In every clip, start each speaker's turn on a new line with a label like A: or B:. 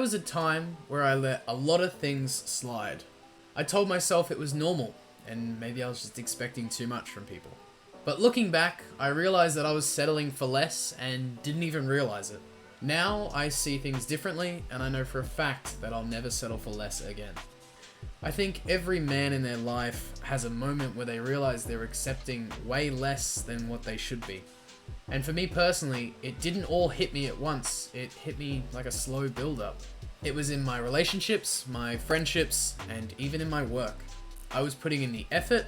A: was a time where I let a lot of things slide. I told myself it was normal, and maybe I was just expecting too much from people. But looking back, I realized that I was settling for less and didn't even realize it. Now I see things differently, and I know for a fact that I'll never settle for less again. I think every man in their life has a moment where they realize they're accepting way less than what they should be. And for me personally, it didn't all hit me at once. It hit me like a slow build-up. It was in my relationships, my friendships, and even in my work. I was putting in the effort,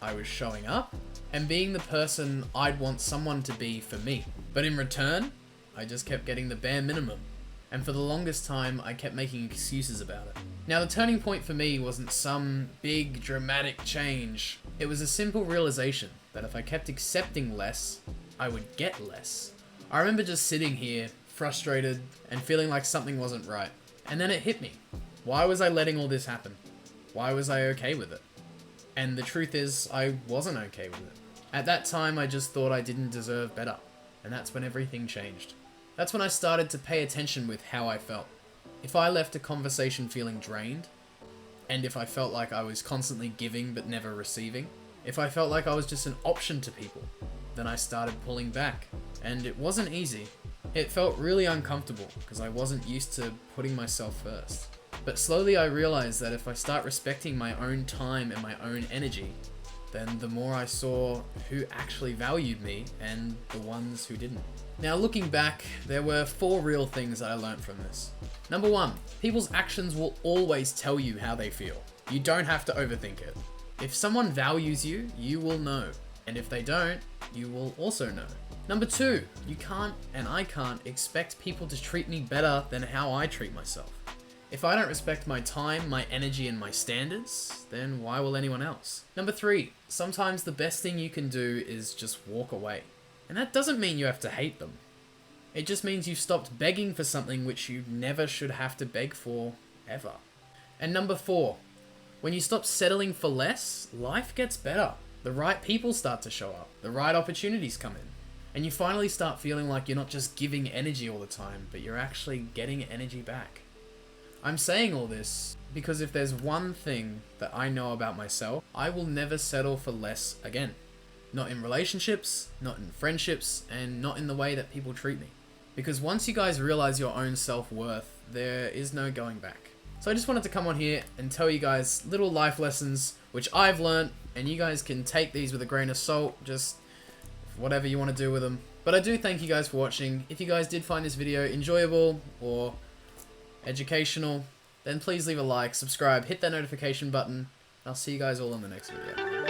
A: I was showing up, and being the person I'd want someone to be for me. But in return, I just kept getting the bare minimum. And for the longest time, I kept making excuses about it. Now, the turning point for me wasn't some big, dramatic change. It was a simple realization that if I kept accepting less, I would get less. I remember just sitting here, frustrated, and feeling like something wasn't right. And then it hit me. Why was I letting all this happen? Why was I okay with it? And the truth is, I wasn't okay with it. At that time, I just thought I didn't deserve better. And that's when everything changed. That's when I started to pay attention with how I felt. If I left a conversation feeling drained, and if I felt like I was constantly giving but never receiving, if I felt like I was just an option to people, then I started pulling back. And it wasn't easy. It felt really uncomfortable because I wasn't used to putting myself first. But slowly I realized that if I start respecting my own time and my own energy, then the more I saw who actually valued me and the ones who didn't. Now looking back, there were 4 real things that I learned from this. Number 1, people's actions will always tell you how they feel. You don't have to overthink it. If someone values you, you will know. And if they don't, you will also know. Number 2, you can't and I can't expect people to treat me better than how I treat myself. If I don't respect my time, my energy, and my standards, then why will anyone else? Number 3, sometimes the best thing you can do is just walk away. And that doesn't mean you have to hate them. It just means you've stopped begging for something which you never should have to beg for, ever. And number 4, when you stop settling for less, life gets better. The right people start to show up. The right opportunities come in. And you finally start feeling like you're not just giving energy all the time, but you're actually getting energy back. I'm saying all this because if there's one thing that I know about myself, I will never settle for less again. Not in relationships, not in friendships, and not in the way that people treat me. Because once you guys realize your own self-worth, there is no going back. So I just wanted to come on here and tell you guys little life lessons which I've learned, and you guys can take these with a grain of salt, just whatever you want to do with them. But I do thank you guys for watching. If you guys did find this video enjoyable or educational, then please leave a like, subscribe, hit that notification button, and I'll see you guys all in the next video.